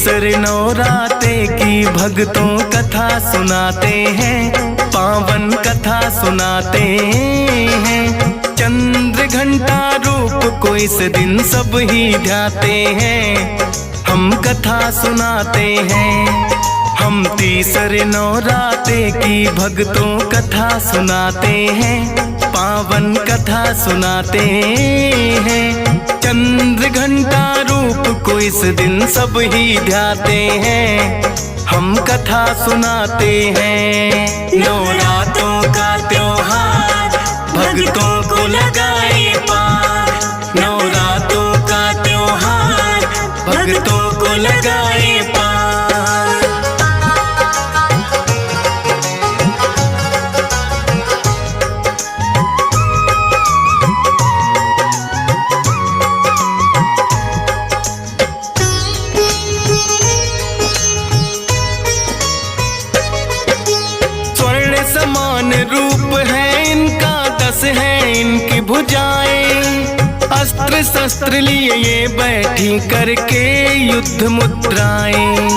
तीसरे नवराते की भक्तों कथा सुनाते हैं, पावन कथा सुनाते हैं। चंद्र घंटा रूप को इस दिन सब ही ध्याते हैं, हम कथा सुनाते हैं। हम तीसरे नवराते की भक्तों कथा सुनाते हैं, पावन कथा सुनाते हैं। चंद्र घंटा रूप को इस दिन सब ही ध्याते हैं, हम कथा सुनाते हैं। नवरात्रों का त्योहार भक्तों को लगाए पार, नवरात्रों का त्योहार भक्तों को लगाए पार। समान रूप है इनका, 10 है इनकी भुजाएं। अस्त्र शस्त्र लिए ये बैठी करके युद्ध मुद्राएं।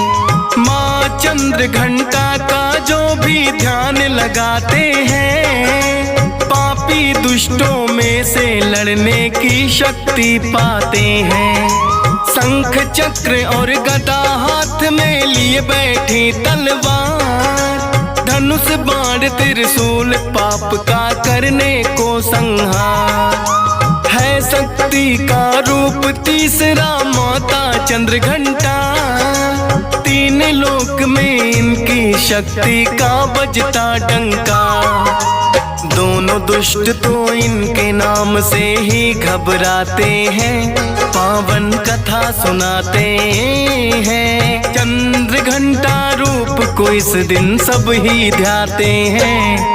माँ चंद्र घंटा का जो भी ध्यान लगाते हैं, पापी दुष्टों में से लड़ने की शक्ति पाते हैं। शंख चक्र और गदा हाथ में लिए बैठी तलवार, धनुष बाण त्रिशूल पाप का करने को संहार। है शक्ति का रूप तीसरा माता चंद्र घंटा, 3 लोक में इनकी शक्ति का बजता डंका। दोनों दुष्ट तो इनके नाम से ही घबराते हैं, पावन कथा सुनाते हैं। चंद्र घंटा रूप को इस दिन सब ही ध्याते हैं,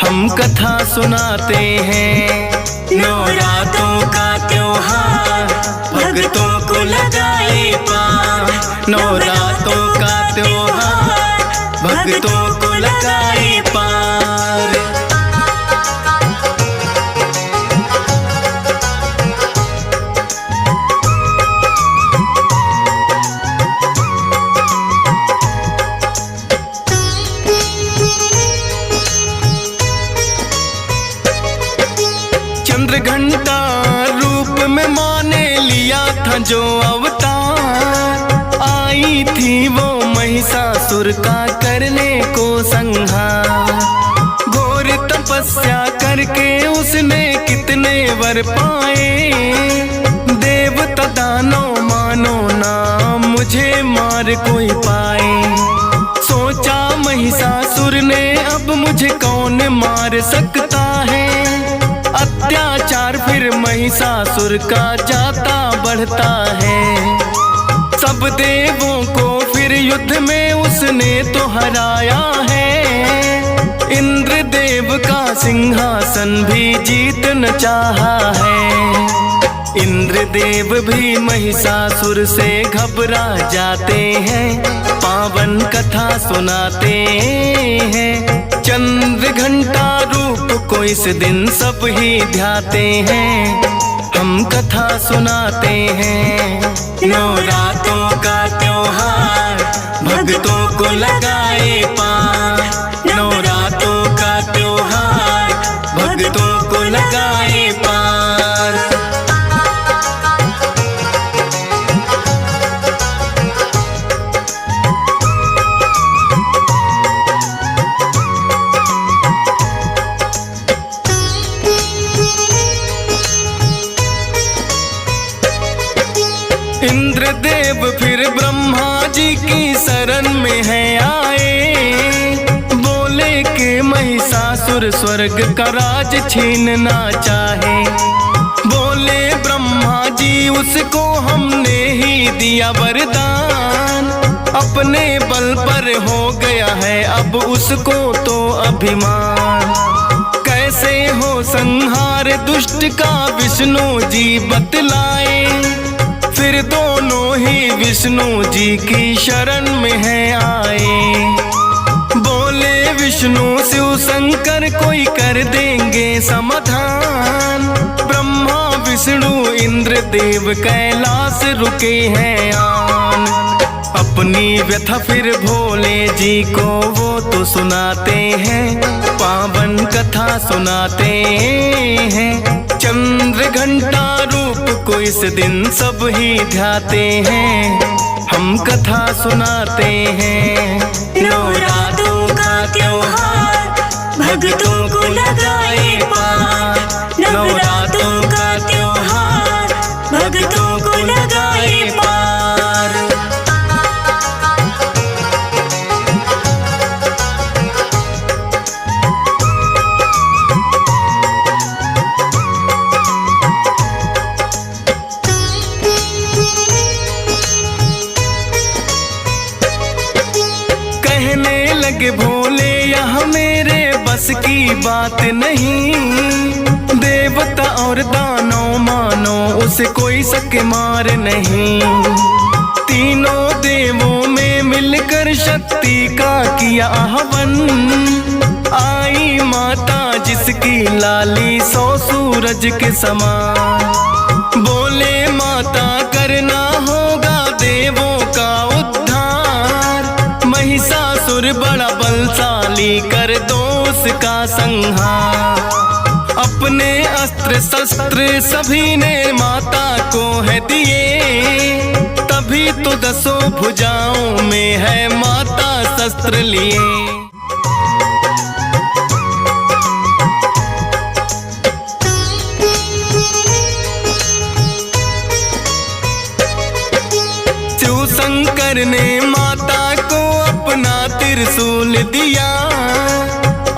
हम कथा सुनाते हैं। नवरात्रों का त्योहार भक्तों को लगाए पार, नवरात्रों का त्योहार भक्तों को लगाए पार। चंद्र घंटा रूप में माँ ने लिया था जो अवतार, आई थी वो महिषासुर का करने को संहार। घोर तपस्या करके उसने कितने वर पाए, देवता दानव मानो ना मुझे मार कोई पाए। सोचा महिषासुर ने अब मुझे कौन मार सकता है, अत्याचार फिर महिषासुर का जाता बढ़ता है। सब देवों को फिर युद्ध में उसने तो हराया है, इंद्र देव का सिंहासन भी जीत न चाहा है। इंद्र देव भी महिषासुर से घबरा जाते हैं, पावन कथा सुनाते हैं। चंद्र घंटा रूप को इस दिन सब ही ध्याते हैं, हम कथा सुनाते हैं। नवरात्रों का त्योहार भक्तों को लगाए पार, नवरात्रों का त्योहार भक्तों को लगाए पार। इंद्रदेव फिर ब्रह्मा जी की शरण में है आए, बोले कि महिषासुर स्वर्ग का राज छीनना चाहे। बोले ब्रह्मा जी उसको हमने ही दिया वरदान, अपने बल पर हो गया है अब उसको तो अभिमान। कैसे हो संहार दुष्ट का विष्णु जी बतलाए, फिर दोनों ही विष्णु जी की शरण में है आए। बोले विष्णु शिव शंकर कोई कर देंगे समाधान, ब्रह्मा विष्णु इंद्र देव कैलाश रुके हैं आन। अपनी व्यथा फिर भोले जी को वो तो सुनाते हैं, पावन कथा सुनाते हैं। चंद्र घंटा रूप को इस दिन सब ही ध्याते हैं, हम कथा सुनाते हैं। नवरात्रों का त्योहार भक्तों को लगाए पार, नवरात्रों का त्योहार भक्तों को लगाए पार। कहने लगे भोले यह मेरे बस की बात नहीं, देवता और दानव मानो उसे कोई सके मार नहीं। तीनों देवों में मिलकर शक्ति का किया आह्वान, आई माता जिसकी लाली 100 सूरज के समान। बोले माता करना होगा देवों का उद्धार, महिषासुर बड़ा बलशाली कर दो उसका संहार। अपने अस्त्र शस्त्र सभी ने माता को है दिए, तभी तो 10 भुजाओं में है माता शस्त्र लिए। शिव शंकर ने माता को अपना त्रिशूल दिया,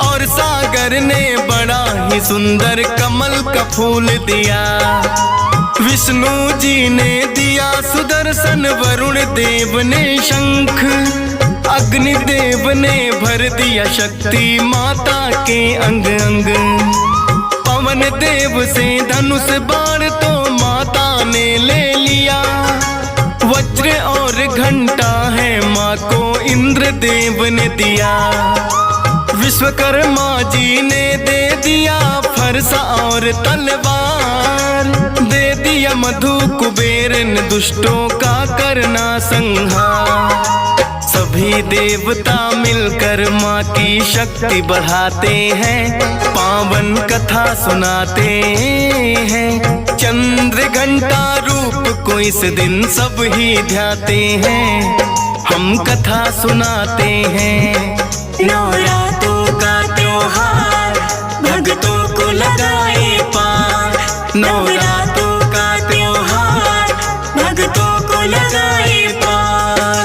और सागर ने बड़ा ही सुंदर कमल का फूल दिया। विष्णु जी ने दिया सुदर्शन, वरुण देव ने शंख, अग्निदेव ने भर दिया शक्ति माता के अंग अंग। पवन देव से धनुष बाण तो माता ने ले लिया, वज्र और घंटा है माँ को इंद्र देव ने दिया। विश्वकर्मा जी ने दे दिया फरसा और तलवार, दे दिया मधु कुबेर ने दुष्टों का करना संहार। सभी देवता मिलकर माँ की शक्ति बढ़ाते हैं, पावन कथा सुनाते हैं। चंद्र घंटा रूप को इस दिन सब ही ध्याते हैं, हम कथा सुनाते हैं। नवरात्रों का त्योहार भक्तों को लगाए पार, नवरात्रों का त्योहार भक्तों को लगाए पार।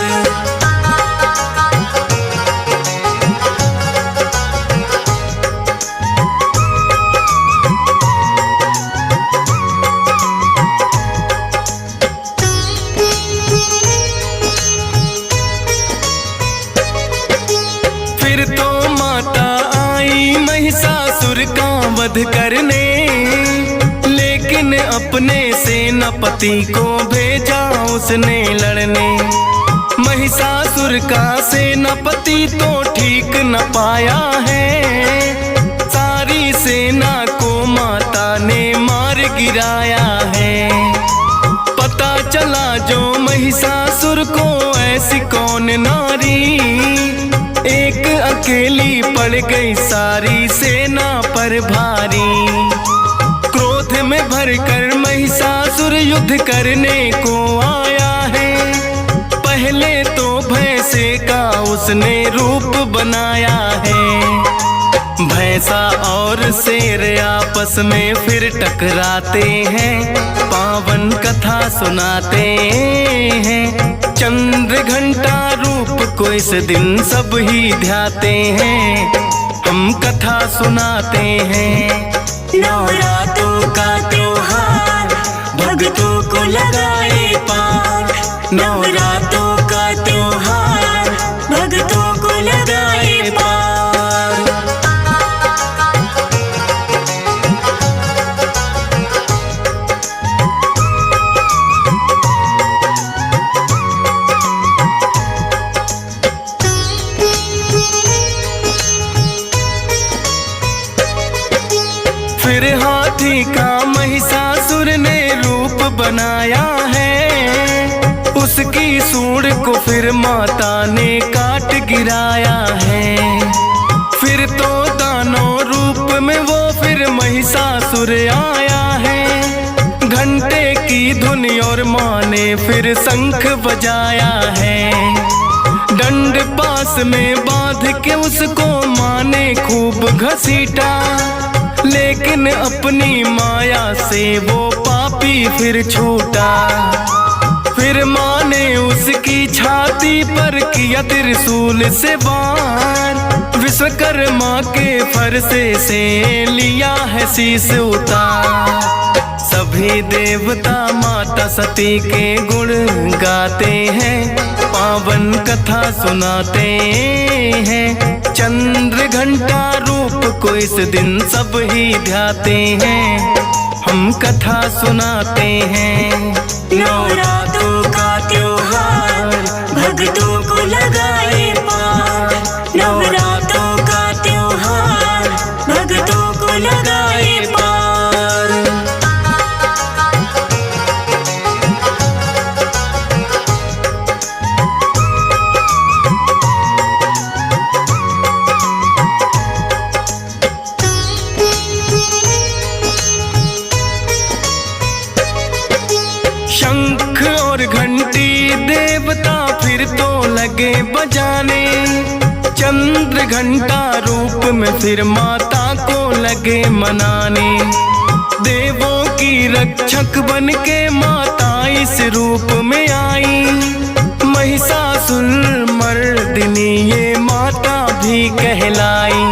फिर तो माता आई महिषासुर का वध करने, लेकिन अपने सेनापति को भेजा उसने लड़ने। महिषासुर का सेनापति तो ठीक न पाया है, सारी सेना को माता ने मार गिराया है। पता चला जो महिषासुर को ऐसी कौन नारी, एक अकेली पड़ गई सारी सेना पर भारी। क्रोध में भरकर महिषासुर युद्ध करने को आया है, पहले तो भैंसे का उसने रूप बनाया है। भैंसा और शेर आपस में फिर टकराते हैं, पावन कथा सुनाते हैं। चंद्र घंटा रूप को इस दिन सब ही ध्याते हैं, हम कथा सुनाते हैं। नवरात्रों का त्योहार भक्तों को लगाए पार, नवरात्रों का त्योहार भक्तों को लगाए पार। फिर हाथी का महिषासुर ने रूप बनाया है, उस उसकी सूंड को फिर माता ने काट गिराया है। फिर तो दानव रूप में वो फिर महिषासुर आया है। घंटे की धुन और माँ ने फिर शंख बजाया है। डंड पास में बांध के उसको माँ ने खूब घसीटा, लेकिन अपनी माया से वो पापी फिर छूटा। फिर माँ ने उसकी छाती पर किया त्रिशूल से वार। विश्वकर्मा के फरसे से लिया है शीश उतार। सभी देवता माता सती के गुण गाते हैं, पावन कथा सुनाते हैं। चंद्र घंटा रूप को इस दिन सब ही ध्याते हैं, हम कथा सुनाते हैं। नवरात्रों का त्योहार भक्तों को लगाए पार। नवरात्रों का त्योहार भक्तों को लगाए पार। शंख और घंटी देवता फिर तो लगे बजाने। चंद्र घंटा रूप में फिर माता को लगे मनाने। देवों की रक्षक बन के माता इस रूप में आई। महिषासुर मर्दिनी ये माता भी कहलाई।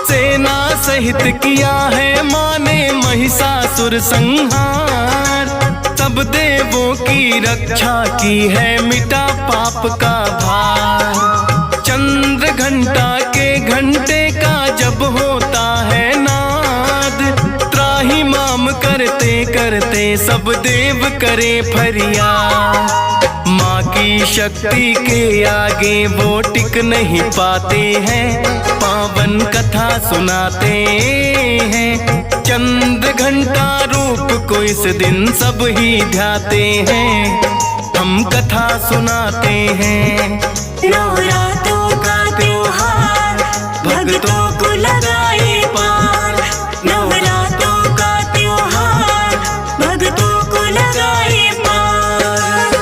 सेना सहित किया है माँ ने महिषासुर संहार। सब देवों की रक्षा की है, मिटा पाप का भार। चंद्र घंटा के घंटे का जब होता है नाद, त्राही माम करते करते सब देव करे फरियाद। माँ की शक्ति के आगे वो टिक नहीं पाते हैं, पावन कथा सुनाते हैं। चंद्र घंटा रूप को इस दिन सब ही ध्याते हैं, हम कथा सुनाते हैं। नवरात्रों का त्योहार भक्तों को लगाए पार। नवरात्रों का त्योहार भक्तों को लगाए पार।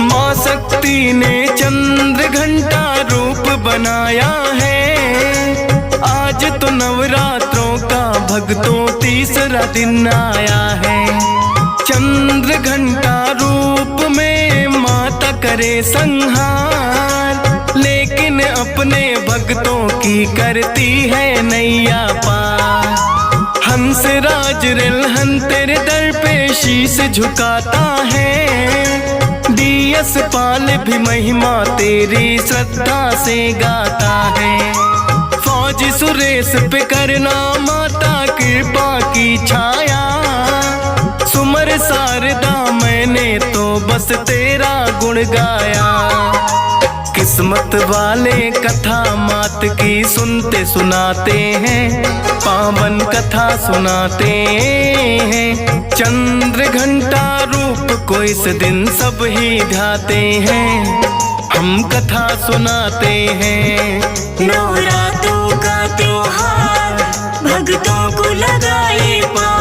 माँ शक्ति ने चंद्र घंटा रूप बनाया है। आज तो नवरात्रों का भक्तों तीसरा दिन आया है। चंद्र घंटा रूप में माता करे संहार, लेकिन अपने भक्तों की करती है नैया पार। हंस राज रिलहन तेरे दर पे शीश झुकाता है। डीएस पाल भी महिमा तेरी श्रद्धा से गाता है। फौजी सुरेश पे करना माता कृपा की छाया। सुमर शारदा मैंने तो बस तेरा गुण गाया। किस्मत वाले कथा मात की सुनते सुनाते हैं, पावन कथा सुनाते हैं। चंद्र घंटा रूप को इस दिन सब ही ध्याते हैं, हम कथा सुनाते हैं। नवरात्रों का त्योहार भक्तों को लगाए पार।